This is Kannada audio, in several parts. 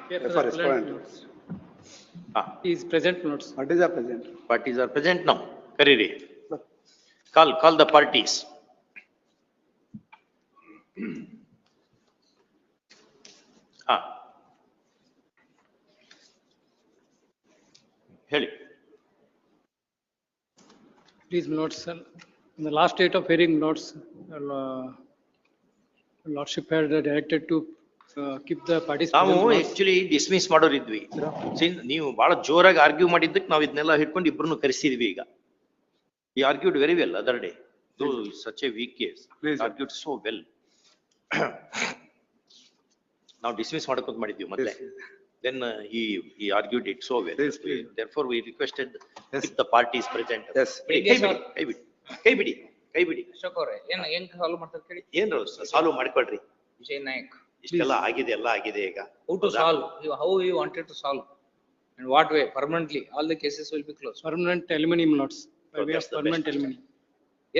For respondent. He is present notes. What is the present? Parties are present now. Kariri. Call the parties. Heli. Please notes, sir. In the last date of hearing notes, Lordship had directed to keep the parties ನಾವು present notes. ಆಕ್ಚುಲಿ ಡಿಸ್ಮಿಸ್ ಮಾಡೋರಿದ್ವಿ. ನೀವು ಬಹಳ ಜೋರಾಗಿ ಆರ್ಗ್ಯೂ ಮಾಡಿದ್ದಕ್ಕೆ ನಾವು ಇದನ್ನೆಲ್ಲ ಹಿಡ್ಕೊಂಡು ಇಬ್ಬರನ್ನು ಕರೆಸಿದ್ವಿ ಈಗ. He argued very well other day. Though such a weak case. He argued so well. ನಾವು ಡಿಸ್ಮಿಸ್ ಮಾಡ್ಕೊಂತ ಮಾಡಿದ್ವಿ ಮೊದಲೇ. Then he argued it so well. Therefore we requested if the party is present. Yes. ಕೈ ಬಿಡಿ. ಅಶೋಕ್ ಅವರೇ ಹೆಂಗ್ ಸಾಲ್ವ್ ಮಾಡ್ತಾರೆ ಕೇಳಿ. ಏನ್ರು ಸಾಲ್ವ್ ಮಾಡ್ಕೊಳ್ರಿ. ವಿಜಯ್ ನಾಯಕ್. ಇಷ್ಟೆಲ್ಲ ಆಗಿದೆ ಈಗ. How to solve? How you wanted to solve? And what way? Permanently, all the cases will be closed. Permanent aluminum notes. We have permanent aluminum.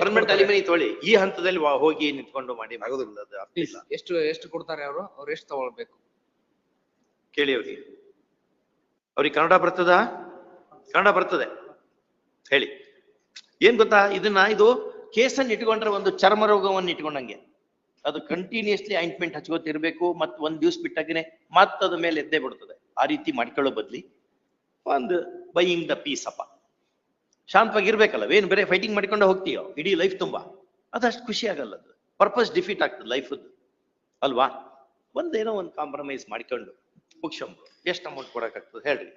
Permanent alimony ತೊಳಿ ಈ ಹಂತದಲ್ಲಿ ಹೋಗಿ ನಿಂತ್ಕೊಂಡು ಮಾಡಿ ಆಗೋದಿಲ್ಲ ಅದು ಅರ್ಥ ಇಲ್ಲ. ಎಷ್ಟು ಕೊಡ್ತಾರೆ ಅವರು? ಅವ್ರು ಎಷ್ಟು ತಗೊಳ್ಬೇಕು ಕೇಳಿ ಅವ್ರಿಗೆ ಕನ್ನಡ ಬರ್ತದೆ ಹೇಳಿ. ಏನ್ ಗೊತ್ತಾ, ಇದು ಕೇಸನ್ನು ಇಟ್ಕೊಂಡ್ರೆ ಒಂದು ಚರ್ಮ ರೋಗವನ್ನು ಇಟ್ಕೊಂಡಂಗೆ. ಅದು ಕಂಟಿನ್ಯೂಸ್ಲಿ ಆಯಿಂಟ್ಮೆಂಟ್ ಹಚ್ಕೋತಿರ್ಬೇಕು, ಮತ್ ಒಂದ್ ದಿವ್ಸ ಬಿಟ್ಟಾಗನೆ ಮತ್ತದ ಮೇಲೆ ಎದ್ದೇ ಬಿಡ್ತದೆ. ಆ ರೀತಿ ಮಾಡ್ಕೊಳ್ಳೋ ಬದ್ಲಿ ಒಂದು ಬೈಯಿಂಗ್ ದ ಪೀಸ್ ಅಪ್ಪ, ಶಾಂತವಾಗಿರ್ಬೇಕಲ್ಲ. ಏನ್ ಬೇರೆ ಫೈಟಿಂಗ್ ಮಾಡ್ಕೊಂಡು ಹೋಗ್ತೀಯೋ ಇಡೀ ಲೈಫ್ ತುಂಬಾ, ಅದಷ್ಟು ಖುಷಿ ಆಗಲ್ಲ. ಅದು ಪರ್ಪಸ್ ಡಿಫೀಟ್ ಆಗ್ತದೆ ಲೈಫ್ ಅಲ್ವಾ. ಒಂದೇನೋ ಒಂದು ಕಾಂಪ್ರಮೈಸ್ ಮಾಡ್ಕೊಂಡು ಮುಗ್ಸಂಬ. ಎಷ್ಟು ಅಮೌಂಟ್ ಕೊಡಕ್ಕಾಗ್ತದೆ ಹೇಳ್ರಿ.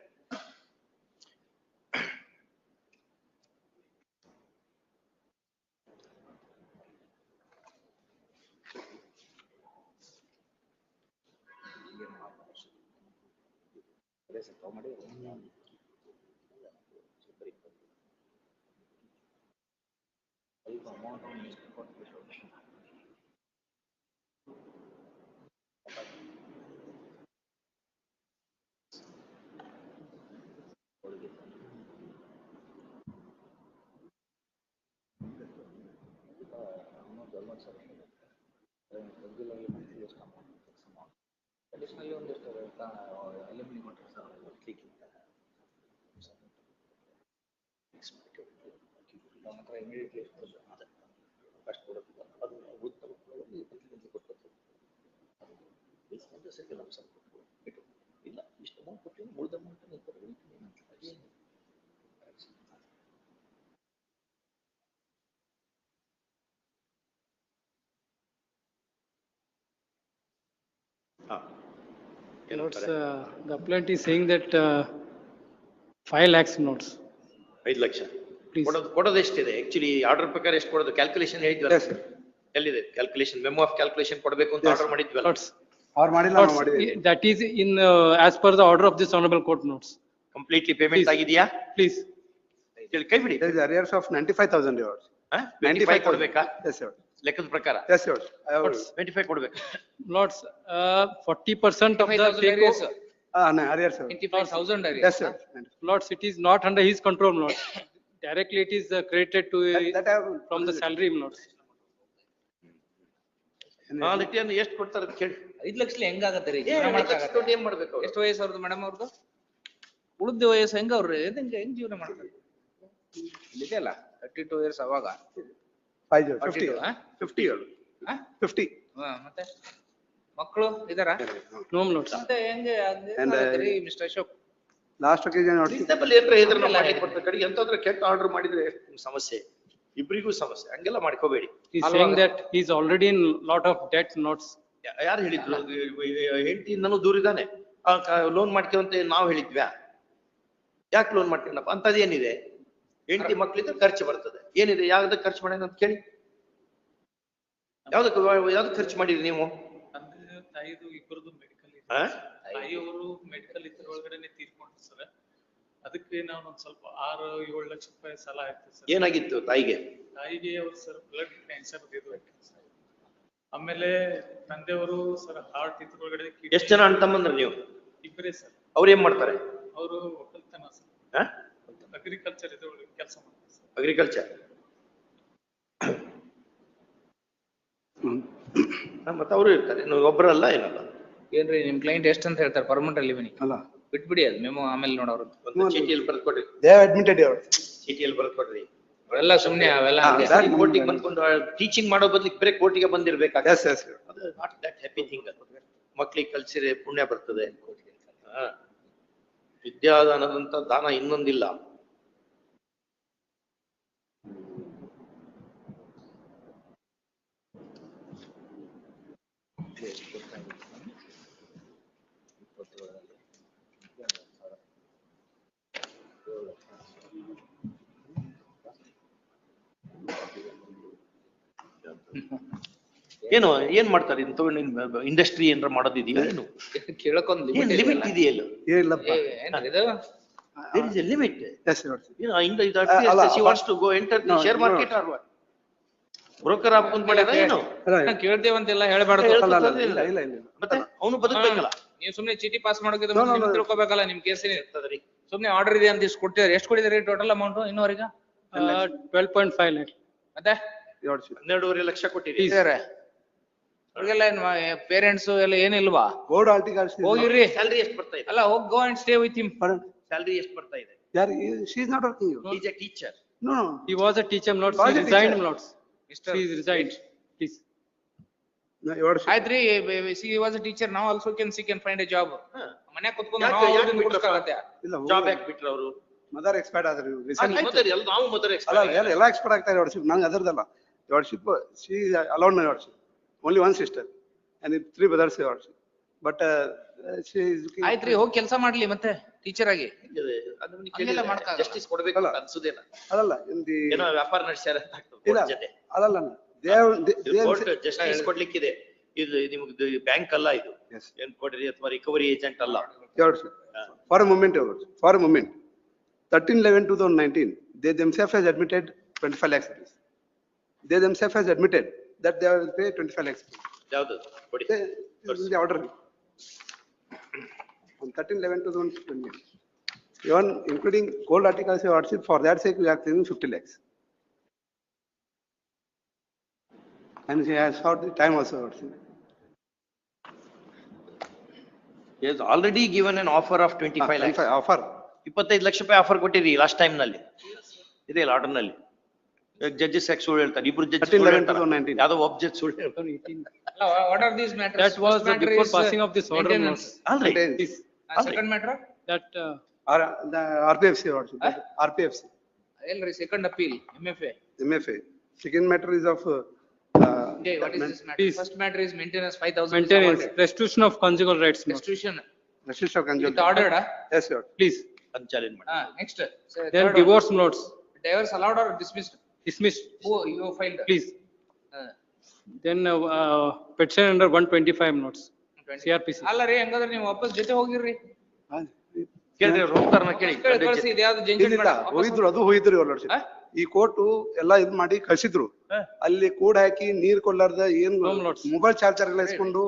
ಅಡಿಷನಲಿ ಒಂದಿಷ್ಟು ಅಲ್ಯೂಮಿನಿಯಂ ಕೊಟ್ಟರೆ ಸರ್ ಹತ್ರ ಇಮಿಡಿಯೇಟ್ಲಿ ಫಸ್ಟ್ ಕೊಡುತ್ತಿಲ್ಲ. ಅದು ಉತ್ತಮ ಇಲ್ಲ ಇಷ್ಟು ಅಮೌಂಟ್ ಕೊಟ್ಟು ಉಳಿದ amount Notes, the appellant is saying that 5 lakhs notes. 5 lakh ಕೊಡೋದು ಎಷ್ಟಿದೆ? ಆಕ್ಚುಲಿ ಆರ್ಡರ್ ಪ್ರಕಾರ ಎಷ್ಟು ಕೊಡೋದು ಕ್ಯಾಲ್ಕುಲೇಷನ್ ಹೇಳಿದ್ವಲ್ಲ, ಎಲ್ಲಿದೆ ಕ್ಯಾಲ್ಕುಲೇಷನ್? ಮೆಮೋ ಆಫ್ ಕ್ಯಾಲ್ಕುಲೇಷನ್ ಕೊಡಬೇಕು ಅಂತ order ಮಾಡಿದ್ವಲ್ಲ. That is in as per the order of this honorable court notes. Completely payment ಆಗಿದೆಯಾ? Please. ಕೈ ಬಿಡಿ. There is arrears of 95,000 euros. 95 ಕೊಡಬೇಕಾ? Yes sir. ಲೆಕ್ಕದ ಪ್ರಕಾರ? Yes sir. 25 ಕೊಡಬೇಕು. Notes 40% of the arrears. No, arrears sir. 25,000 arrears. Yes sir. Lots, it is not under his control notes. Directly it is credited to from the salary notes. ಲಿಟಿಯನ್ನು ಎಷ್ಟು ಕೊಡ್ತಾರೆ ಅಂತ ಕೇಳಿ. 5 ಲಕ್ಷ ಹೆಂಗಾಗತ್ತೆ ರೀ? ಏನ್ ಮಾಡ್ಬೇಕು? ಎಷ್ಟು ವಯಸ್ಸು ಅವ್ರದ್ದು ಮೇಡಮ್ ಅವ್ರದ್ದು? ಉಳಿದ ವಯಸ್ಸು ಹೆಂಗ ಅವ್ರು ಹೆಂಗ್ ಜೀವನ ಮಾಡ್ತಾರೆ? ಇದೆಯಲ್ಲ 32 years ಅವಾಗ 50 years. ಮತ್ತೆ ಮಕ್ಕಳು ಇದಾರ? No notes. ಮತ್ತೆ ಹೆಂಗೆ mister Ashok? Last occasion reasonable ಏನ್ರ ಎದುರು ಮಾಡ್ಲಿಕ್ಕೆ ಬರ್ತದೆ ಕಡೆಗೆ. ಎಂತಾದ್ರೂ ಕೆಟ್ಟ ಆರ್ಡರ್ ಮಾಡಿದ್ರೆ ಸಮಸ್ಯೆ, ಇಬ್ಬರಿಗೂ ಸಮಸ್ಯೆ. ಹಂಗೆಲ್ಲ ಮಾಡ್ಕೋಬೇಡಿ. He is saying that he is already in lot of debt notes. ಯಾರು ಹೇಳಿದ್ರು? ಹೆಂಡತಿ ನಾನು ದೂರ ಇದ್ದಾನೆ, ಲೋನ್ ಮಾಡ್ಕೊಂತ ನಾವು ಹೇಳಿದ್ವ್ಯಾ? ಯಾಕೆ ಲೋನ್ ಮಾಡ್ತೀನಪ್ಪ? ಅಂತದ್ ಏನಿದೆ? ಹೆಂಡತಿ ಮಕ್ಳಿದ್ರೆ ಖರ್ಚು ಬರ್ತದೆ. ಏನಿದೆ? ಯಾವ್ದಕ್ಕೆ ಖರ್ಚು ಮಾಡಿ ಅಂತ ಕೇಳಿ. ಯಾವ್ದಕ್ಕೆ ಖರ್ಚು ಮಾಡಿದ್ರಿ ನೀವು? ತಾಯಿದು ಇಬ್ಬರದು ಮೆಡಿಕಲ್ ಇದೆ. ತಾಯಿಯವರು ಮೆಡಿಕಲ್ ಇದ್ರ ಒಳಗಡೆನೆ ತೀರ್ಕೊಂಡ್ರು ಸರ್. ಅದಕ್ಕೆ ನಾವು ಒಂದ್ ಸ್ವಲ್ಪ 6-7 ಲಕ್ಷ ರೂಪಾಯಿ ಸಾಲ ಆಯ್ತು ಸರ್. ಏನಾಗಿತ್ತು ತಾಯಿಗೆ? ಅವ್ರು ಸರ್ ಬ್ಲಡ್ ಕ್ಯಾನ್ಸರ್ ಇದು ಆಮೇಲೆ ತಂದೆಯವರು ಸರ್ ಹಾರ್ಟ್ ಇದ್ರ ಒಳಗಡೆ. ಎಷ್ಟು ಜನ ಅಣ್ಣ ತಮ್ಮಂದ್ರ ನೀವು? ಇಬ್ಬರೇ ಸರ್. ಅವ್ರು ಏನ್ ಮಾಡ್ತಾರೆ? ಅವರು ಒಕ್ಕಲ್ತನ ಸರ್, ಅಗ್ರಿಕಲ್ಚರ್ ಇದ್ರೊಳಗೆ ಕೆಲಸ ಮಾಡ್ತಾರೆ ಸರ್. ಅಗ್ರಿಕಲ್ಚರ್. ಮತ್ತೆ ಅವರು ಇರ್ತಾರೆ, ನೀವು ಒಬ್ಬರಲ್ಲ ಏನಲ್ಲ? ಏನ್ರಿ ನಿಮ್ ಕ್ಲೈಂಟ್ ಎಷ್ಟ್ ಅಂತ ಹೇಳ್ತಾರೆ ಪರ್ಮನೆಂಟ್ ಲಿವಿಂಗ್ ಅಲ್ಲ. ಬಿಟ್ಬಿಡಿ ಅದು ಮೆಮೊ ಆಮೇಲೆ ನೋಡೋರು. ಒಂದು ಚೀಟಿಯಲ್ಲಿ ಬರೆದು ಕೊಡ್ರಿ, They have admitted your. ಚೀಟಿಯಲ್ಲಿ ಬರೆದು ಕೊಡ್ರಿ. ಅವೆಲ್ಲ ಸುಮ್ನೆ ಅವೆಲ್ಲ ಹಾ, ಹಂಗೆ. that- ಕೋರ್ಟಿಗೆ ಬಂದ್ಕೊಂಡು ಟೀಚಿಂಗ್ ಮಾಡೋ ಬದಲಿಗೆ ಬೇರೆ ಕೋರ್ಟಿಗೆ ಬಂದಿರ್ಬೇಕಾಗ್ತದೆ. Yes, yes. ಅದು ನಾಟ್ ದಟ್ ಹ್ಯಾಪಿ ಥಿಂಗ್. ಮಕ್ಳಿಗೆ ಕಲ್ಸಿರೆ ಪುಣ್ಯ ಬರ್ತದೆ. ಹಾ. ವಿದ್ಯಾದಾನದಂತ ದಾನ ಇನ್ನೊಂದಿಲ್ಲ. ಏನು ಏನ್ ಮಾಡ್ತಾರೆ ಇಂತ ಇಂಡಸ್ಟ್ರಿ ಏನಾರ ಮಾಡೋದಿದೆಯಾ ಏನು? ಕೇಳಕ್ಕೊಂದ್ ಏನ್ ಲಿಮಿಟ್ ಲಿಮಿಟ್ ಇದೆಯಲ್ಲ? ಏನಿಲ್ಲಪ್ಪ. ಏನ್ರಿ ಇದು? There is a limit. Yes, your worship. You know, in the ಅಲ್ಲ, she wants to go enter the No, share no. market or what? Broker ಹಾಕೊಂಡ್ ಮಾಡ್ಯಾರ ಏನು? ಅಲ್ಲ, ಕೇಳ್ತೇವಂತೆಲ್ಲ ಹೇಳ್ಬಾರ್ದು. ಹೇಳ್- ಅಲ್ಲ, ಅಲ್ಲ, ಇಲ್ಲ, ಇಲ್ಲ, ಇಲ್ಲ. ಮತ್ತೆ ಅವನು ಬದುಕ್ಬೇಕಲ್ಲ. ನೀವು ಸುಮ್ನೆ ಚೀಟಿ ಪಾಸ್ ಮಾಡೋಕೆ No, no, no. ತಿಳ್ಕೊಬೇಕಲ್ಲ ನಿಮ್ ಕೇಸಿನ. ಇರ್ತದ್ರಿ. ಸುಮ್ನೆ ಆರ್ಡರ್ ಇದೆ ಅಂತ ಇಷ್ಟು ಕೊಟ್ಟಿದ್ದಾರೆ. ಎಷ್ಟು ಕೊಟ್ಟಿದ್ದಾರೆ ಟೋಟಲ್ ಅಮೌಂಟ್ ಇನ್ನೂವರೆಗೆ? 12.5 lakh. ಮತ್ತೆ your worship. 12.5 ಲಕ್ಷ ಕೊಟ್ಟಿರಿ. ಅವ್ರಿಗೆಲ್ಲ ಏನ್ ಪೇರೆಂಟ್ಸ್ ಎಲ್ಲ ಏನಿಲ್ವಾ? Gold articles. is ಹೋಗಿರ್ರಿ. ಸ್ಯಾಲರಿ ಎಷ್ಟು ಬರ್ತಾ ಇದೆ? ಅಲ್ಲ ಹೋಗ್ go and stay with him. not- Pardon? Salary ಎಷ್ಟು ಬರ್ತಾ ಇದೆ? She is not working. You. Is A teacher. No, no. He was a teacher, not, Was she a resigned, teacher. not. She is resigned, please. No, your worship. ಆಯ್ತ್ರಿ, ಸಿ ವಾಸ್ ಅ ಟೀಚರ್, ನಾವು also can find A job. ಮನೆ ಕುತ್ಕೊಂಡು ಯಾಕೆ- ನಾವು ಯಾಕೆ ಅವ್ರನ್ನ ಬಿಟ್ರಪ್ಪ? ಮುಗಿಸ್ಕೊಳತ್ತೆ. ಇಲ್ಲ, ಜಾಬ್ ಯಾಕೆ ಬಿಟ್ರು ಅವರು? ಮದರ್ ಎಕ್ಸ್ಪೈರ್ಡ್ ಆದ್ರೆ recently. ನಾವು ಮದರ್ ಅಲ್ಲ, ಎಲ್ಲ ಎಕ್ಸ್ಪೈರ್ಡ್ ಆಗ್ತಾರೆ ವರ್ಷಿಪ್. ನಂಗೆ ಅದರದಲ್ಲ. Worship she alone worship. Only one sister and 3 brothers worship. But she is ಆಯ್ತ್ರಿ, ಹೋಗಿ ಕೆಲಸ ಮಾಡ್ಲಿ ಮತ್ತೆ ಟೀಚರ್ ಆಗಿ. ಹಂಗೆಲ್ಲ ಮಾಡ್ಕಾಗಲ್ಲ. ಜಸ್ಟಿಸ್ ಕೊಡ್ಬೇಕು ಅಲ್ಲ. ಅಂತ ಅನ್ಸುದೇನ? ಅದಲ್ಲ ಇನ್ ದಿ ಏನೋ ವ್ಯಾಪಾರ ನಡೆಸ್ಯಾರ ಅಂತ ಆಗ್ತದೆ ಇಲ್ಲ court ಜೊತೆ. ಅದಲ್ಲ ಕೋರ್ಟ್ ಜಸ್ಟಿಸ್ ಕೊಡ್ಲಿಕ್ಕಿದೆ. ಇದು ನಿಮ್ದು ಬ್ಯಾಂಕ್ ಅಲ್ಲ ಇದು. Yes. ಏನ್ ಕೊಡ್ರಿ ಅಥವಾ ರಿಕವರಿ ಏಜೆಂಟ್ ಅಲ್ಲ. for a moment, for a moment, 13/11/2019, they themselves has admitted 25 lakhs rupees. They themselves has admitted that they will pay 25 lakhs rupees. ಯಾವ್ದು ಕೊಡಿ. They, this is the order. On 13/11/2020, even including gold articles of worship, for that sake, we are claiming 50 lakhs. And she has sought the time also worship. He has already given an offer of 25 lakhs. Offer. 25 lakh ರೂಪಾಯಿ ಆಫರ್ ಕೊಟ್ಟಿರಿ ಲಾಸ್ಟ್ ಟೈಮ್ ನಲ್ಲಿ. ಇದೆ ಆರ್ಡರ್ ನಲ್ಲಿ. ಜಡ್ಜಸ್ ಯಾಕೆ ಸುಳ್ಳು ಹೇಳ್ತಾರೆ? ಇಬ್ರು ಜಡ್ಜ್ 13/11/2019. ಯಾವ್ದೋ ಒಬ್ಬ ಜಡ್ಜ್ ಸುಳ್ಳು ಹೇಳ್ತಾರೆ. 18. What are these matters? That was before passing of this order, not. ಅಲ್ರಿ Contains, second matter That, the RPFC worship. RPFC. ಎಲ್ರಿ second appeal MFA. MFA. Second matter is of Okay, what is this matter? Please. First matter is maintenance 5,000 is maintenance, awarded. restitution of conjugal rights, not. Restitution restriction of conjugal. with ordered. Yes, sir. Please. ಅಂತ ಚಾಲೆಂಜ್ ಮಾಡಿ. Next. Then divorce notes, Divorce allowed or dismissed? dismissed, Who you filed? please. Then petition under 125 notes, 20. CRPC. ಅಲ್ಲ ರೀ, ಹಂಗಾದ್ರೆ ನೀವು ವಾಪಸ್ ಜೊತೆ ಹೋಗಿರ್ರಿ. ಕೇಳ್ರಿ ಅವ್ರು ಹೋಗ್ತಾರನ ಕೇಳಿ. ಕಳ್ಸಿ ಇದ್ಯಾವ್ದು ಜಂಜಟ್ ಇಲ್ಲ, ಬೇಡ. ವಾಪಸ್ ಹೋಗಿದ್ರು, ಅದು ಹೋಗಿದ್ರು ಅವ್ರ ಲೋಡ್ಶಿಪ್. ಹಾ? ಈ ಕೋರ್ಟು ಎಲ್ಲ ಇದ್ ಮಾಡಿ ಕಳ್ಸಿದ್ರು. ಅಲ್ಲಿ ಕೂಡ ಹಾಕಿ ನೀರ್ ಕೊಡ್ಲಾರ್ದ ಏನ್ Home loans. ಮೊಬೈಲ್ ಚಾರ್ಜರ್ ಎಲ್ಲ ಇಸ್ಕೊಂಡು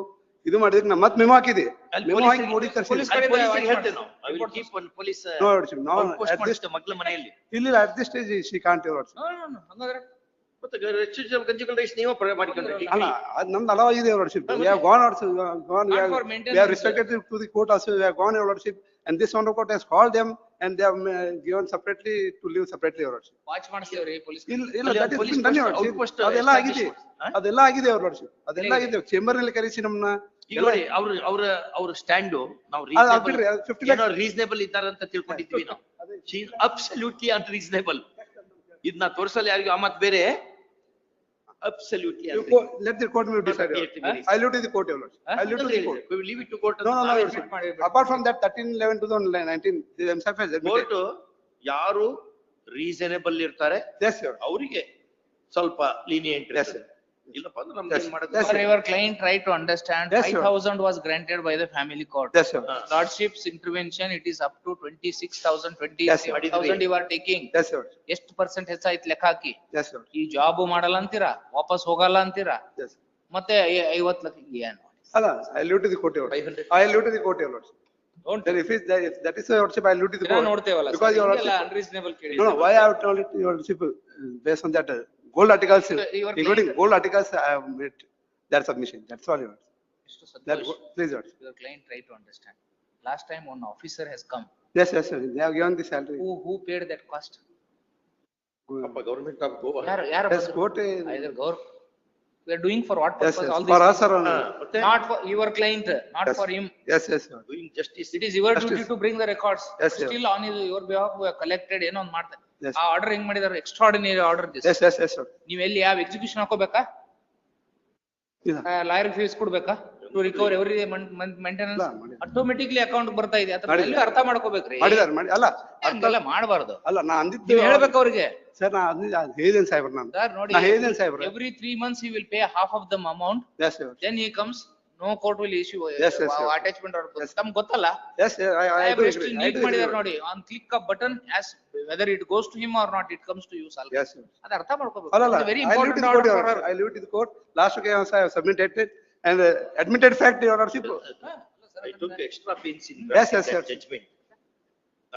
ಇದು ಮಾಡಿದ್ರೆ ನಾ ಮತ್ ಮೆಮೋ ಹಾಕಿದೆ. ಅಲ್ಲಿ ಮೆಮೋ ಹಾಕಿ ನೋಡಿ ಕಳ್ಸಿದ್ರು. ಪೊಲೀಸ್ ಅಲ್ಲಿ ಕಡೆಯಿಂದ ಪೊಲೀಸರಿಗೆ watch ಹೇಳ್ತೇವೆ ನಾವು. I will keep on police. No, lordship, now post at this, ಮಾಡಿಸ್ತೆ ಮಗ್ಳ ಮನೆಯಲ್ಲಿ. ಇಲ್ಲ, at this stage she can't your lordship. No, ಹಂಗಾದ್ರೆ ಮತ್ತೆ restitution conjugal rights ನೀವೇ ಪ್ರೊವೈಡ್ ಮಾಡಿಕೊಂಡ್ರಿ. ಅಲ್ಲ, ಅದ್ ನಮ್ದು ಅಲೋ ಇದೆ your lordship. We have gone also, we have gone, Not for we maintenance. have respected to the court also, we have gone your lordship. And this honorable court has called them and they have given separately to live separately your lordship. Watch ಮಾಡಿಸ್ತೇವ್ರಿ ಪೊಲೀಸ್. ಇಲ್ಲ, ಅಲ್ಲಿ that is police been done your post, lordship. outpost ಅದೆಲ್ಲ ಆಗಿದೆ, establishment. ಅದೆಲ್ಲ ಆಗಿದೆ your lordship. ಅದೆಲ್ಲ ಆಗಿದೆ, ಚೇಂಬರ್ ನಲ್ಲಿ ಕರೆಸಿ ನಮ್ಮನ್ನ. ಈಗ ನೋಡಿ ಅವ್ರ ಸ್ಟ್ಯಾಂಡ್ ನಾವು ಅದು ಬಿಡ್ರಿ, ಅದು 50 lakhs. ಏನೋ ರೀಸನೇಬಲ್ ಇದ್ದಾರಂತ ತಿಳ್ಕೊಂಡಿದ್ವಿ ನಾವು. She is absolutely unreasonable. ಇದನ್ನ ತೋರಿಸಲ್ಲ ಯಾರಿಗೂ. ಆ ಮತ್ ಬೇರೆ absolutely Let the court may decide. I leave to the court your lordship. I leave to the court. we will leave it to court. No, your lordship. Apart from that 13/11/2019, they themselves has admitted. Court ಯಾರು ರೀಸನೇಬಲ್ ಇರ್ತಾರೆ Yes, sir. ಅವರಿಗೆ ಸ್ವಲ್ಪ ಲೀನಿಯಂಟ್ Yes, sir. ಇಲ್ಲಪ್ಪ ಅಂದ್ರೆ ನಮ್ಗೆ ಏನ್ ಮಾಡೋದು? Yes, sir. Your client tried to understand, Yes, sir. 5,000 was granted by the family court. Yes, sir. Lordship's intervention, it is up to 26,000, Yes, sir. 27,000 you are taking. Yes, sir. ಎಷ್ಟು ಪರ್ಸೆಂಟ್ ಹೆಚ್ಚಾಯ್ತು ಲೆಕ್ಕ ಹಾಕಿ. Yes, sir. ಈ ಜಾಬ್ ಮಾಡಲ್ಲ ಅಂತೀರಾ, ವಾಪಸ್ ಹೋಗಲ್ಲ ಅಂತೀರಾ, Yes. ಮತ್ತೆ 50 ಲಕ್ಷ ಏನು? ಅಲ್ಲ, I leave to the court your lordship. 500. I leave to the court your lordship. Don't Then if that is your lordship, I leave to the court. ನೋಡ್ತೇವಲ್ಲ Because your ಎಲ್ಲ lordship. unreasonable ಕೇಳಿ. No, why I have told it to your lordship, based on that gold articles, Your including client- gold articles, I have made their submission. That's all your lordship. Mr. That, Santosh, please, your your client try to understand. Last time one officer has come, yes, yes, sir. They have given the salary. who paid that cost? ಅಪ್ಪ ಗವರ್ಮೆಂಟ್ ಆಫ್ ಗೋವಾ. ಯಾರು Yes, quote. Either we are doing for what Yes, purpose yes, all for these us, sir. ಹಾ, ಮತ್ತೆ not for your client, not Yes. for him. Yes, yes, sir. Doing justice. It is your Justice. duty to bring the records. Yes, But sir. still on your behalf we have collected ಏನೋ ಒಂದು ಮಾಡ್ತಾರೆ. Yes. ಆ ಆರ್ಡರ್ ಹೆಂಗ್ ಮಾಡಿದಾರೆ? Extraordinary order this. Yes, yes, yes, sir. ನೀವ್ ಎಲ್ಲಿ ಯಾವ ಎಕ್ಸಿಕ್ಯೂಷನ್ ಹಾಕೋಬೇಕಾ? ಇಲ್ಲ. ಲಾಯರ್ ಫೀಸ್ ಕೊಡ್ಬೇಕಾ? ಟು ರಿಕವರ್ ಎವ್ರಿ ಮೇಂಟೆನೆನ್ಸ್ ಇಲ್ಲ, ಮಾಡಿಲ್ಲ. ಆಟೋಮೆಟಿಕ್ಲಿ ಅಕೌಂಟ್ ಬರ್ತಾ ಇದೆ. ಅದ್ರ ಮಾಡಿಲ್ಲ. ವ್ಯಾಲ್ಯೂ ಅರ್ಥ ಮಾಡ್ಕೋಬೇಕ್ರಿ. ಮಾಡಿದಾರೆ, ಮಾಡಿ ಅಲ್ಲ ಹಂಗೆಲ್ಲ ಮಾಡಬಾರ್ದು. ಅಲ್ಲ ನಾ ಅಂದಿದ್ದು ನೀವ್ ಹೇಳ್ಬೇಕು ಅವ್ರಿಗೆ. ಸರ್ ನಾ ಹೇಳಿದ್ದೇನೆ ಸಾಹೇಬ್ರ ನಾನು ಸರ್ ನೋಡಿ, ನಾ ಹೇಳಿದ್ದೇನೆ ಸಾಹೇಬ್ರ. every 3 months he will pay half of the amount. Yes, sir. Then he comes, no court will issue Yes, yes, yes. attachment or ತಮ್ಗೆ ಗೊತ್ತಲ್ಲ? Yes, yes, I agree, ಎಷ್ಟು I ನೀಟ್ agree. ಮಾಡಿದಾರೆ ನೋಡಿ. On click of button, as whether it goes to him or not, it comes to you salary. Yes, sir. ಅದು ಅರ್ಥ ಮಾಡ್ಕೋಬೇಕು. ಅಲ್ಲ, It's a very I leave it important to the court, order Your for Honor. her. I leave it to the court. Last week I have submitted it and admitted fact, Your Honorship. I took extra pains in Yes, yes, drafting that sir. judgment.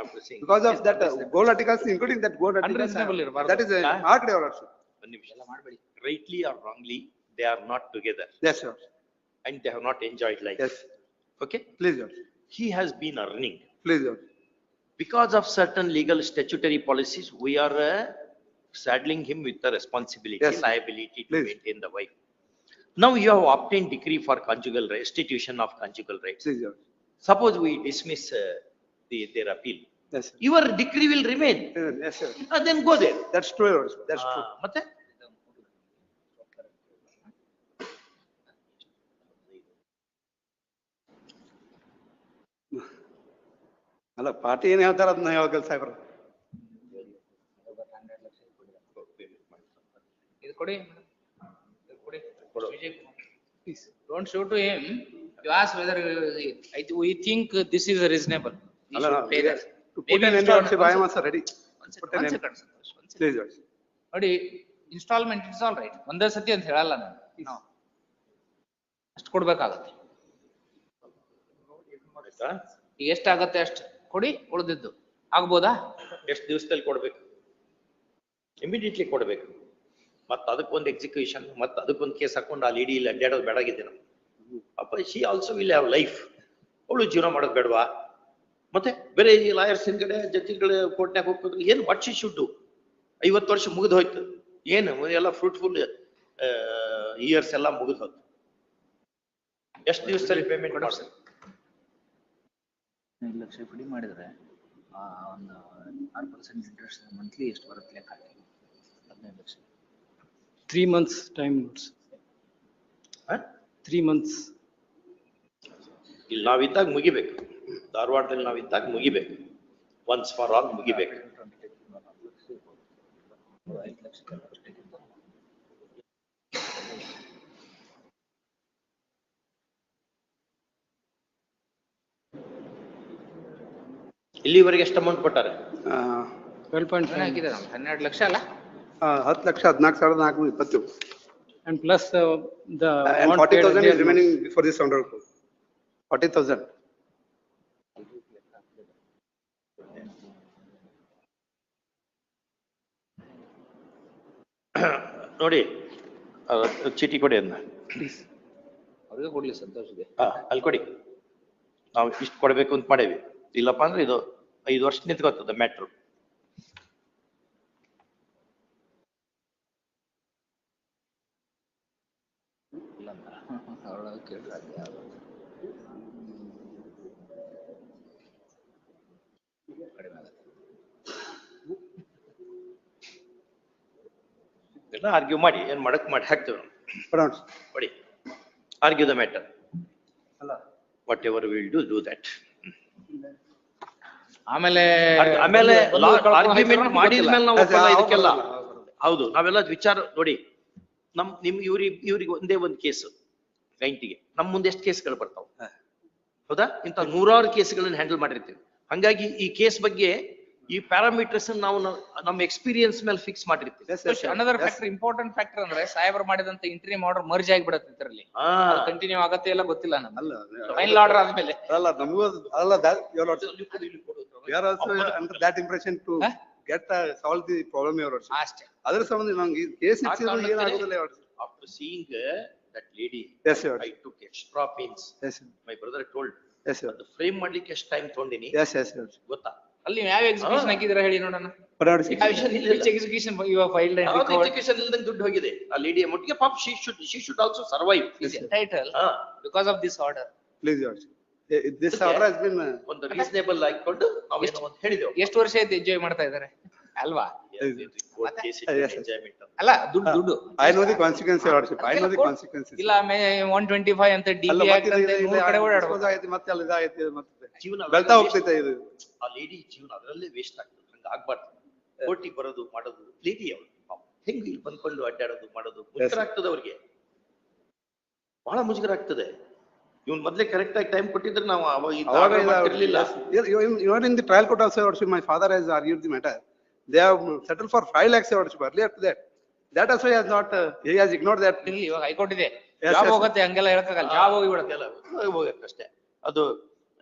After seeing. Because of that gold articles, including that gold articles. Unreasonable ಇರ್ಬಾರ್ದು. That is marked, Your Honorship. ಒಂದು ನಿಮಿಷ. Rightly or wrongly, they are not together Yes, sir. and they have not enjoyed life. Yes. Okay? Please, Your Honor. He has been earning. Please, Your Honor. Because of certain legal statutory policies, we are saddling him with the responsibility, Yes. liability to Please. maintain the wife. Now you have obtained decree for conjugal restitution of conjugal rights. Please, Your Honor. Suppose we dismiss their appeal. Yes, sir. Your decree will remain. Yes, sir. Then go there. That's true, Your Honor. That's true. ಮತ್ತೆ? ಅಲ್ಲ ಪಾರ್ಟಿ ಏನ್ ಹೇಳ್ತಾರ ಅದನ್ನ ಹೇಳ್ಬೇಕಲ್ಲ ಸಾಹೇಬ್ರ. ಇದು ಕೊಡಿ. ಇದು ಕೊಡಿ. Vijay Kumar. Please, don't show to him. You ask whether we think this is reasonable. He ಅಲ್ಲ, should pay that. to put Maybe an end, Your installment. Honor, I am also ready. One Put second, an one end. second, Santosh, one second. Please, Your Honor. ನೋಡಿ, ಇನ್ಸ್ಟಾಲ್ಮೆಂಟ್ ಇಟ್ಸ್ ಆಲ್ ರೈಟ್. ಒಂದೇ ಸತಿ ಅಂತ ಹೇಳಲ್ಲ ನಾನು. ನಾವು ಅಷ್ಟು ಕೊಡ್ಬೇಕಾಗತ್ತೆ. ಆಯ್ತಾ? ಈಗ ಎಷ್ಟಾಗತ್ತೆ ಅಷ್ಟು ಕೊಡಿ, ಉಳಿದಿದ್ದು ಆಗ್ಬೋದಾ? ಎಷ್ಟು ದಿವಸದಲ್ಲಿ ಕೊಡ್ಬೇಕು? ಇಮಿಡಿಯೇಟ್ಲಿ ಕೊಡ್ಬೇಕು. ಮತ್ತ ಅದಕ್ಕೊಂದು ಎಕ್ಸಿಕ್ಯೂಷನ್, ಮತ್ತ ಅದಕ್ಕೊಂದು ಕೇಸ್ ಹಾಕೊಂಡು ಆ ಲೇಡಿ ಇಲ್ಲಿ ಅಡ್ಡಾಡೋದು ಬೇಡಾಗಿದೆ ನಾವು. ಅಪ್ಪ she also will have life. ಅವಳು ಜೀವನ ಮಾಡೋದು ಬೇಡವಾ? ಮತ್ತೆ ಬೇರೆ ಈ ಲಾಯರ್ಸ್ ಹಿಂದ್ಗಡೆ ಜಡ್ಜಿಗಳು ಕೋರ್ಟ್ನಾಗ ಹೋಗ್ಬೇಕು. ಏನು ವಾಟ್ ಶಿ ಶುಡ್ ಡು? 50 ವರ್ಷ ಮುಗಿದು ಹೋಯ್ತು. ಏನು ಎಲ್ಲ ಫ್ರೂಟ್ಫುಲ್ ಇಯರ್ಸ್ ಎಲ್ಲ ಮುಗಿದು ಹೋಯ್ತು. ಎಷ್ಟು ದಿವಸದಲ್ಲಿ ಪೇಮೆಂಟ್ ಮಾಡ್ಬೇಕು? 5 ಲಕ್ಷ ಪಡಿ ಮಾಡಿದ್ರೆ ಒಂದು 6% ಇಂಟ್ರೆಸ್ಟ್ ಮಂತ್ಲಿ ಎಷ್ಟು ಬರುತ್ತೆ ಲೆಕ್ಕ ಹಾಕಿ. 15 lakh. 3 months time notes. 3 months. ಇಲ್ಲಿ ನಾವಿದ್ದಾಗ ಮುಗಿಬೇಕು. ಧಾರವಾಡದಲ್ಲಿ ನಾವಿದ್ದಾಗ ಮುಗಿಬೇಕು. ಒನ್ಸ್ ಫಾರ್ ಆಲ್ ಮುಗಿಬೇಕು. ಇಲ್ಲಿವರೆಗೆ ಎಷ್ಟು ಅಮೌಂಟ್ ಕೊಟ್ಟಾರೆ? 12.5 ಹಾಕಿದ್ದಾರೆ 12 ಲಕ್ಷ ಅಲ್ಲ? 10,14,420. and plus the And amount paid 40,000 is earlier. remaining for this under 40,000. ನೋಡಿ ಚೀಟಿ ಕೊಡಿ ಅದನ್ನ. ಅವ್ರಿಗೆ ಕೊಡ್ಲಿ ಸಂತೋಷಿಗೆ. ಅಲ್ಲಿ ಕೊಡಿ. ನಾವು ಇಷ್ಟು ಕೊಡ್ಬೇಕು ಅಂತ ಮಾಡೇವಿ. ಇಲ್ಲಪ್ಪ ಅಂದ್ರೆ ಇದು 5 ವರ್ಷ ನಿಂತ್ಕೋತದ ಮ್ಯಾಟ್ರು. ಎಲ್ಲ ಆರ್ಗ್ಯೂ ಮಾಡಿ ಏನ್ ಮಾಡಕ್ ಮಾಡಿ ಹಾಕ್ತೇವೆ ನಾವು. Pronounce. ಕೊಡಿ. Argue the matter. ಅಲ್ಲ. Whatever will do that. ಆಮೇಲೆ ಆರ್ಗ್ಯುಮೆಂಟ್ ಮಾಡಿದ್ಮೇಲೆ ನಾವು ಒಪ್ಪಲ್ಲ ಇದಕ್ಕೆಲ್ಲ. ಹೌದು, ನಾವೆಲ್ಲ ವಿಚಾರ ನೋಡಿ. ಇವ್ರಿಗೆ ಒಂದೇ ಒಂದು ಕೇಸ್ ಕ್ಲೈಂಟಿಗೆ, ನಮ್ ಮುಂದೆ ಎಷ್ಟು ಕೇಸ್ಗಳು ಬರ್ತಾವ ಹೌದಾ? ಇಂತ 100 ಕೇಸ್ಗಳನ್ನ ಹ್ಯಾಂಡಲ್ ಮಾಡಿರ್ತೀವಿ. ಹಂಗಾಗಿ ಈ ಕೇಸ್ ಬಗ್ಗೆ ಈ ಪ್ಯಾರಾಮೀಟರ್ಸ್ ನಾವು ನಮ್ಮ ಎಕ್ಸ್ಪೀರಿಯನ್ಸ್ ಮೇಲೆ ಫಿಕ್ಸ್ ಮಾಡಿರ್ತೀವಿ. ಅನದರ್ ಫ್ಯಾಕ್ಟರ್, ಇಂಪಾರ್ಟೆಂಟ್ ಫ್ಯಾಕ್ಟರ್ ಅಂದ್ರೆ ಸಾಹೇಬರು ಮಾಡಿದಂತ ಇಂಟ್ರಿಮ್ ಆರ್ಡರ್ ಮರ್ಜ್ ಆಗಿಬಿಡತ್ತೆ ಇದರಲ್ಲಿ. ಕಂಟಿನ್ಯೂ ಆಗತ್ತೆ ಇಲ್ಲ ಗೊತ್ತಿಲ್ಲ ನಮ್ಗೆ. ಅಲ್ಲ, ಫೈನಲ್ ಆರ್ಡರ್ ಆದ್ಮೇಲೆ ಅಲ್ಲ ನಮಗೂ ಅಲ್ಲ we are also under that impression to get solve the problem, Your Honor. ಅಷ್ಟೇ. ಅದರ ಸಂಬಂಧ ನಂಗೆ ಈ ಕೇಸ್ ಇಚ್ಚಿದ್ರು ಏನಾಗೋದಿಲ್ಲ, Your Honor. After seeing that lady. Yes, Your I took extra pains. Yes, My brother told. yes, Your ಅದು ಫ್ರೇಮ್ ಮಾಡ್ಲಿಕ್ಕೆ ಎಷ್ಟು ಟೈಮ್ ತಗೊಂಡಿನಿ Yes, yes, Your ಗೊತ್ತಾ? ಅಲ್ಲಿ ನೀವು ಯಾವ ಎಕ್ಸಿಕ್ಯೂಷನ್ ಹಾಕಿದ್ರ ಹೇಳಿ ನೋಡೋಣ. But our Which execution you have filed and ಯಾವ್ದು recovered ಎಜುಕೇಶನ್ ಇಲ್ದಂಗೆ ದುಡ್ಡು ಹೋಗಿದೆ ಆ ಲೇಡಿಯ ಮಟ್ಟಿಗೆ ಪಾಪ she should also survive. is entitled because of this order. please, Your this Okay. order has been, ಒಂದು ರೀಸನೇಬಲ್ ಆಗಿಕೊಂಡು ನಾವೇನೋ ಒಂದು ಹೇಳಿದೆವು. ಎಷ್ಟು ವರ್ಷ ಆಯ್ತು ಎಂಜಾಯ್ ಮಾಡ್ತಾ ಇದಾರೆ ಅಲ್ವಾ? Court case it Yes, yes. enjoyment. ಅಲ್ಲ ದುಡ್ಡು I know the consequences, Your Worship. I know the Court- consequences. ಇಲ್ಲ 125 ಅಂತ ಅಲ್ಲ, DB ಮತ್ತೆ Act ಅಂತ ಇದು 3 ಕಡೆ ಓಡಾಡ್ಬೇಕು. dispose ಆಗೈತೆ, ಮತ್ತೆ ಅಲ್ಲಿ ಇದಾಗೈತೆ, ಮತ್ತೆ ಜೀವನ ಬೆಳ್ತಾ ಹೋಗ್ತೈತೆ ಇದು. ಆ ಲೇಡಿ ಜೀವನ ಅದರಲ್ಲೇ ವೇಸ್ಟ್ ಆಗ್ತದೆ. ಹಂಗ ಆಗ್ಬಾರ್ದು. ಕೋರ್ಟಿಗೆ ಬರೋದು ಮಾಡೋದು ಲೇಡಿ ಅವಳು ಹೆಂಗ್ ಇಲ್ಲಿ ಬಂದ್ಕೊಂಡು ಅಡ್ಡಾಡೋದು ಮಾಡೋದು ಮುಜುಗರ ಆಗ್ತದೆ ಅವ್ರಿಗೆ, ಬಹಳ ಮುಜುಗರ ಆಗ್ತದೆ. ಇವ್ನ್ ಮೊದ್ಲೇ ಕರೆಕ್ಟ್ ಆಗಿ ಟೈಮ್ ಕೊಟ್ಟಿದ್ರೆ ನಾವು ಅವಾಗ ಇರ್ಲಿಲ್ಲ. even in the trial court also, Your Worship, my father has argued the matter. They have settled for 5 lakhs, Your Worship, earlier to that. That also he has not, he has ignored that. ಇಲ್ಲಿ ಇವಾಗ ಹೈಕೋರ್ಟ್ ಇದೆ, Yes, ಜಾಬ್ yes. ಹೋಗುತ್ತೆ ಹಂಗೆಲ್ಲ ಹೇಳಕ್ಕಾಗಲ್ಲ, ಜಾಬ್ ಹೋಗಿ ಬಿಡುತ್ತೆ. ಹೋಗಕ್ಕಷ್ಟೇ ಅದು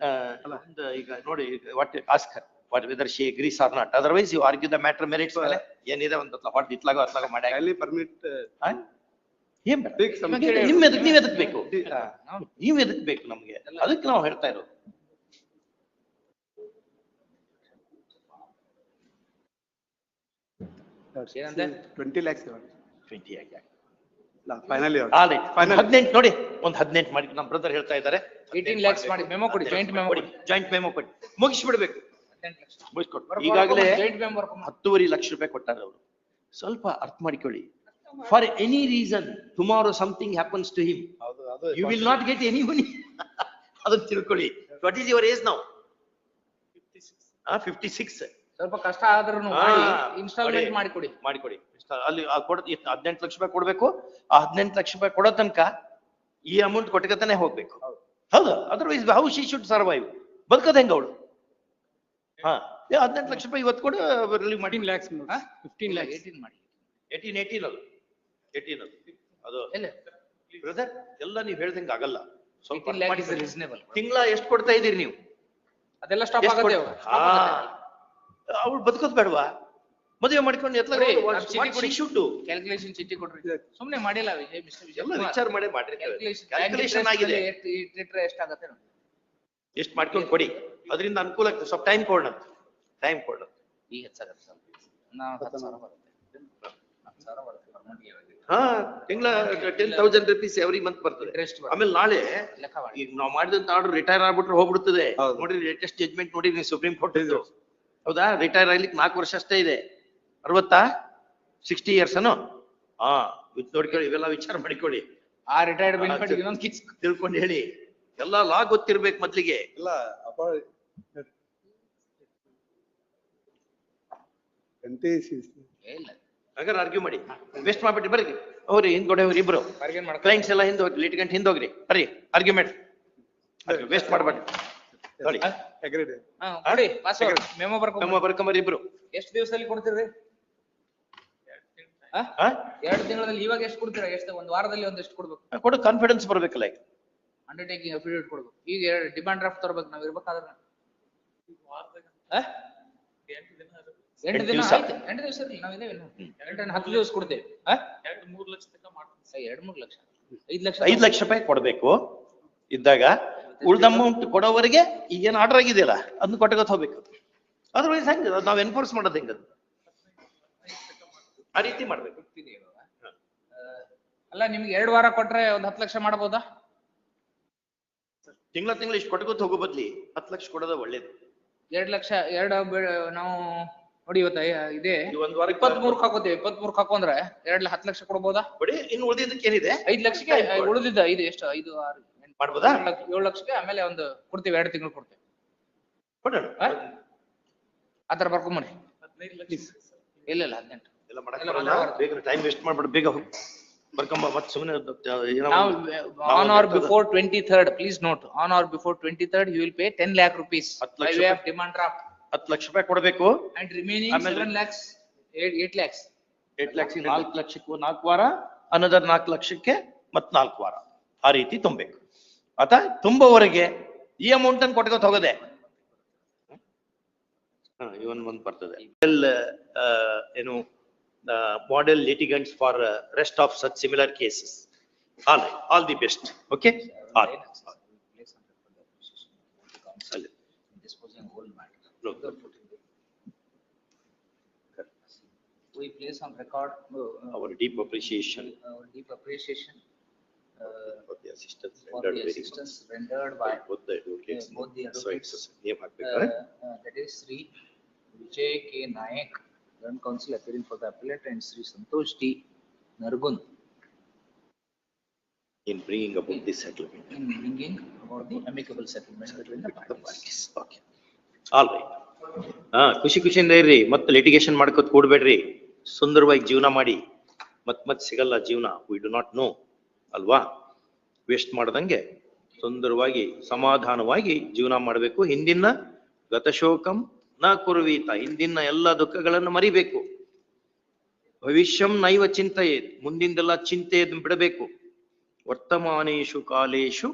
ಒಂದು ಈಗ ನೋಡಿ what ask her what whether she agrees or not, otherwise you argue the matter merits ಮೇಲೆ ಏನಿದೆ ಒಂದು ವಾಟ್ ಇತ್ಲಾಗ ಅತ್ಲಾಗ ಮಾಡಿ Kindly permit, ಏನ್ ಬೇಡ. take some. ನೀವ್ ಎದಕ್ ಬೇಕು, ನೀವ್ ಎದಕ್ ಬೇಕು ನಮ್ಗೆ, ಅದಕ್ಕೆ ನಾವು ಹೇಳ್ತಾ ಇರೋದು. ಏನಂತೆ? 20 lakhs, Your Worship. 20 ಆಗಿ Finally, Your all Worship. Right. Finally. 18 ನೋಡಿ, ಒಂದು 18 ಮಾಡಿ ನಮ್ಮ ಬ್ರದರ್ ಹೇಳ್ತಾ ಇದ್ದಾರೆ. 18 lakhs ಮಾಡಿ ಮೆಮೊ ಕೊಡಿ, ಜಾಯಿಂಟ್ ಮೆಮೊ ಕೊಡಿ. ಜಾಯಿಂಟ್ ಮೆಮೊ ಕೊಡಿ, ಮುಗಿಸ್ಬಿಡ್ಬೇಕು. 18 ಲಕ್ಷ. ಮುಗಿಸ್ಕೊಟ್ಟು ಈಗಾಗಲೇ ಜಾಯಿಂಟ್ ಮೆಮೊ ಬರ್ಕೊ. 10.5 ಲಕ್ಷ ರೂಪಾಯಿ ಕೊಟ್ಟಾರೆ ಅವರು. ಸ್ವಲ್ಪ ಅರ್ಥ ಮಾಡಿಕೊಳ್ಳಿ. For any reason tomorrow something happens to him, you will not get any money. ಅದನ್ನ ತಿಳ್ಕೊಳ್ಳಿ. What is your age now? 56. ಸ್ವಲ್ಪ ಕಷ್ಟ ಆದ್ರೂ ಇನ್ಸ್ಟಾಲ್ಮೆಂಟ್ ಮಾಡಿಕೊಡಿ. ಮಾಡಿಕೊಡಿ. ಅಲ್ಲಿ 18 ಲಕ್ಷ ರೂಪಾಯಿ ಕೊಡ್ಬೇಕು. ಆ 18 ಲಕ್ಷ ರೂಪಾಯಿ ಕೊಡೋ ತನಕ ಈ ಅಮೌಂಟ್ ಕೊಟ್ಟಕತಾನೆ ಹೋಗ್ಬೇಕು. ಹೌದಾ? Otherwise how she should survive? ಬದುಕೋದ್ ಹೆಂಗ ಅವಳು? 18 ಲಕ್ಷ ರೂಪಾಯಿ ಇವತ್ತು ಕೊಡು, ರಿಲೀವ್ ಮಾಡಿ. 15 lakhs, 15 lakhs. 18 ಮಾಡಿ. 18 ಅದು 18 ಅದು ಎಲ್ಲ ಬ್ರದರ್ ಎಲ್ಲ ನೀವ್ ಹೇಳ್ದಂಗ ಆಗಲ್ಲ. ಸ್ವಲ್ಪ 18 lakh is reasonable. ತಿಂಗಳ ಎಷ್ಟು ಕೊಡ್ತಾ ಇದೀರಿ ನೀವು? ಅದೆಲ್ಲ ಸ್ಟಾಪ್ ಎಷ್ಟ್ ಆಗುತ್ತೆ. ಅವ್ಳು ಬದುಕೋದ್ ಬೇಡವಾ? ಮದುವೆ ಮಾಡ್ಕೊಂಡು ಎತ್ಲ ಕ್ಯಾಲ್ಕುಲೇಷನ್ ಚೀಟಿ ಕೊಡ್ರಿ. ಸುಮ್ನೆ ಮಾಡಿಲ್ಲ ವಿಜಯ್, ಮಿಸ್ಟರ್ ವಿಜಯ್ ಎಲ್ಲ ವಿಚಾರ ಮಾಡಿ ಮಾಡ್ರಿ. ಕ್ಯಾಲ್ಕುಲೇಷನ್ ಆಗಿದೆ, ಎಷ್ಟಾಗತ್ತೆ ನೋಡಿ. ಎಷ್ಟು ಮಾಡ್ಕೊಂಡು ಕೊಡಿ, ಅದರಿಂದ ಅನುಕೂಲ ಆಗ್ತದೆ. ಸ್ವಲ್ಪ ಟೈಮ್ ಕೊಡೋಣ, ಟೈಮ್ ಕೊಡೋಣ. ಈಗ ಹೆಚ್ಚಾಗತ್ತೆ ಸ್ವಲ್ಪ. ನಾವು 10,000 ಬರುತ್ತೆ. 10,000 ಬರುತ್ತೆ ಪರ್ಮನೆಂಟ್ ಗೆ. ತಿಂಗಳ 10,000 rupees ಎವ್ರಿ ಮಂತ್ ಬರ್ತದೆ. Interest ಬರುತ್ತೆ. ಆಮೇಲೆ ನಾಳೆ ಲೆಕ್ಕ ಮಾಡಿ. ಈಗ ನಾವು ಮಾಡಿದಂತ ಆರ್ಡರ್ ರಿಟೈರ್ ಆಗ್ಬಿಟ್ರೆ ಹೋಗ್ಬಿಡ್ತದೆ. ಹೌದು. ನೋಡ್ರಿ ಲೇಟೆಸ್ಟ್ ಜಡ್ಜ್ಮೆಂಟ್ ನೋಡಿ ನೀವು ಸುಪ್ರೀಂ ಕೋರ್ಟ್ ಇದ್ದು. ಹೌದಾ? ರಿಟೈರ್ ಆಗ್ಲಿಕ್ಕೆ 4 ವರ್ಷ ಅಷ್ಟೇ ಇದೆ. 60 years ಅನ್ನು ನೋಡ್ಕೊಳ್ಳಿ. ಇವೆಲ್ಲ ವಿಚಾರ ಮಾಡಿಕೊಳ್ಳಿ. ಆ ರಿಟೈರ್ಡ್ ಬೆನಿಫಿಟ್ ಇನ್ನೊಂದು ಕಿಸ್ ತಿಳ್ಕೊಂಡು ಹೇಳಿ. ಎಲ್ಲ ಲಾ ಗೊತ್ತಿರ್ಬೇಕು ಮೊದ್ಲಿಗೆ. ಇಲ್ಲ, ಇಲ್ಲ ಹಾಗಾದ್ರೆ ಆರ್ಗ್ಯೂ ಮಾಡಿ, ವೆಸ್ಟ್ ಮಾಡ್ಬಿಟ್ಟು ಬರ್ರಿ. ಅವ್ರಿ ಹಿಂದ್ಗಡೆ ಅವ್ರಿ ಇಬ್ರು ಬಾರ್ಗೇನ್ ಮಾಡ್ಕೊಳ್ಳಿ. ಕ್ಲೈಂಟ್ಸ್ ಎಲ್ಲ ಹಿಂದೋಗಿ ಲಿಟಿಗಂಟ್ ಹಿಂದೋಗ್ರಿ, ಬರ್ರಿ ಆರ್ಗ್ಯುಮೆಂಟ್. ವೇಸ್ಟ್ ಮಾಡ್ಬೇಡಿ ನೋಡಿ. agreed. ಕೊಡಿ ಪಾಸ್ವರ್ಡ್ ಮೆಮೊ ನಮ್ಮ ಬರ್ಕೊಂಬರ್ರಿ ಇಬ್ರು. ಎಷ್ಟು ದಿವಸದಲ್ಲಿ ಕೊಡ್ತೀರಿ? 2 ತಿಂಗಳಲ್ಲಿ. ಇವಾಗ ಎಷ್ಟು ಕೊಡ್ತೀರಾ? ಎಷ್ಟು ಒಂದು ವಾರದಲ್ಲಿ ಒಂದೆಷ್ಟು ಕೊಡ್ಬೇಕು? ಕೊಡು, ಕಾನ್ಫಿಡೆನ್ಸ್ ಬರ್ಬೇಕಲ್ಲ. ಈಗ ಅಂಡರ್ಟೇಕಿಂಗ್ ಅಫಿಡವಿಟ್ ಕೊಡ್ಬೇಕು. ಈಗ ಡಿಮಾಂಡ್ ಡ್ರಾಫ್ಟ್ ತರಬೇಕು ನಾವು ಇರ್ಬೇಕಾದ್ರೆ. 8 ದಿನ ಆಯ್ತು. 8 ದಿವಸ ಇರಲಿ, ನಾವು ಇದೇವೆ. 10 ದಿವಸ ಕೊಡ್ತೇವೆ. 2-3 ಲಕ್ಷ ತನಕ ಮಾಡ್ತೀವಿ. 2-3 ಲಕ್ಷ, 5 ಲಕ್ಷ. 5 ಲಕ್ಷ ರೂಪಾಯಿ ಕೊಡ್ಬೇಕು ಇದ್ದಾಗ. ಉಳ್ದ ಅಮೌಂಟ್ ಕೊಡೋವರೆಗೆ ಈಗೇನು ಆರ್ಡರ್ ಆಗಿದೆಯಲ್ಲ ಅದನ್ನ ಕೊಟ್ಟಗತ್ ಹೋಗ್ಬೇಕು. ಅದರ್ವೈಸ್ ಹೆಂಗ ನಾವ್ ಎನ್ಫೋರ್ಸ್ ಮಾಡೋದು ಹೆಂಗ? ಆ ರೀತಿ ಮಾಡ್ಬೇಕು. ಅಲ್ಲ ನಿಮ್ಗೆ 2 ವಾರ ಕೊಟ್ರೆ ಒಂದ್ 10 ಲಕ್ಷ ಮಾಡಬಹುದಾ? ತಿಂಗಳ ಇಷ್ಟು ಕೊಟ್ಟಗತ್ ಹೋಗೋ ಬದ್ಲಿ 10 ಲಕ್ಷ ಕೊಡೋದ ಒಳ್ಳೇದು. 2 ಲಕ್ಷ ನಾವು ನೋಡಿ ಇವತ್ತ ಇದೆ ಒಂದ್ ವಾರ 23 ಹಾಕೋತೀವಿ. 23 ಹಾಕೊಂಡ್ರೆ 10 ಲಕ್ಷ ಕೊಡ್ಬೋದಾ? ಕೊಡಿ. ಇನ್ನು ಉಳಿದಿದ್ದಕ್ಕೆ ಏನಿದೆ 5 ಲಕ್ಷಕ್ಕೆ ಉಳಿದಿದ್ದ ಇದು ಎಷ್ಟು? 5, 6, ಮಾಡ್ಬೋದಾ? 7 ಲಕ್ಷಕ್ಕೆ ಆಮೇಲೆ ಒಂದು ಕೊಡ್ತೀವಿ. 2 ತಿಂಗಳು ಕೊಡ್ತೀವಿ. ಕೊಡೋಣ. ಆತರ ಬರ್ಕೊಂಬರಿ. 15 ಲಕ್ಷ. ಇಲ್ಲ 18 ಎಲ್ಲ ಮಾಡಕ್ ಬೇಗ ಟೈಮ್ ವೇಸ್ಟ್ ಮಾಡ್ಬಿಡು. ಬೇಗ ಹೋಗಿ ಬರ್ಕೊಂಬ. ಮತ್ತೆ ಸುಮ್ಮನೆ on or before 23rd, please note, on or before 23rd you will pay 10 lakh rupees 10 by lakh way of demand draft 10 lakh ರೂಪಾಯಿ ಕೊಡ್ಬೇಕು. and remaining ಆಮೇಲೆ 7 lakhs 8 lakhs 8 ಲಕ್ಷ 4 ಲಕ್ಷಕ್ಕೂ 4 ವಾರ, ಅನದರ್ 4 ಲಕ್ಷಕ್ಕೆ ಮತ್ 4 ವಾರ, ಆ ರೀತಿ ತುಂಬಬೇಕು. ಆತ ತುಂಬವರೆಗೆ ಈ ಅಮೌಂಟ್ ಅನ್ನು ಕೊಟ್ಕೋತ ಹೋಗದೆ. ಇವನ್ ಒಂದ್ ಬರ್ತದೆ ಏನು model litigants for rest of such similar cases. All the best. Okay? All. Place on record the appreciation of the council in disposing whole matter. No. We place on record Our deep appreciation our deep appreciation for the assistance for rendered the very assistance rendered by much. Both the advocates. both the So it's advocates. name ಹಾಕ್ಬೇಕಾದ್ರೆ That is Sri Vijay K. Nayak, Learned Counsel appearing for the appellate, and Sri Santosh T. Nargun in bringing about this settlement. in bringing about the amicable settlement between the parties. Okay. All right. ಖುಷಿಯಿಂದ ಇರ್ರಿ, ಮತ್ತೆ ಲಿಟಿಗೇಷನ್ ಮಾಡ್ಕೋತ ಕೂಡ್ಬೇಡ್ರಿ, ಸುಂದರವಾಗಿ ಜೀವನ ಮಾಡಿ. ಮತ್ ಸಿಗಲ್ಲ ಜೀವನ, ವಿ ಡು ನಾಟ್ ನೋ ಅಲ್ವಾ? ವೇಸ್ಟ್ ಮಾಡ್ದಂಗೆ ಸುಂದರವಾಗಿ ಸಮಾಧಾನವಾಗಿ ಜೀವನ ಮಾಡಬೇಕು. ಹಿಂದಿನ ಗತಶೋಕಂ ನ ಕುರ್ವೀತ, ಹಿಂದಿನ ಎಲ್ಲ ದುಃಖಗಳನ್ನು ಮರಿಬೇಕು. ಭವಿಷ್ಯಂ ನೈವ ಚಿಂತೆಯೇತ್, ಮುಂದಿಂದೆಲ್ಲ ಚಿಂತೆ ಬಿಡಬೇಕು. ವರ್ತಮಾನೇಶು ಕಾಲೇಶು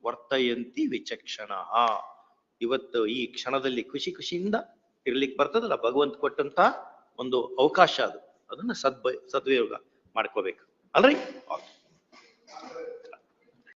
ವರ್ತಯಂತಿ ವಿಚಕ್ಷಣಃ, ಇವತ್ತು ಈ ಕ್ಷಣದಲ್ಲಿ ಖುಷಿಯಿಂದ ಇರ್ಲಿಕ್ಕೆ ಬರ್ತದಲ್ಲ, ಭಗವಂತ ಕೊಟ್ಟಂತ ಒಂದು ಅವಕಾಶ ಅದು, ಅದನ್ನ ಸದ್ವಿನಿಯೋಗ ಮಾಡ್ಕೋಬೇಕು ಅಲ್ರಿ.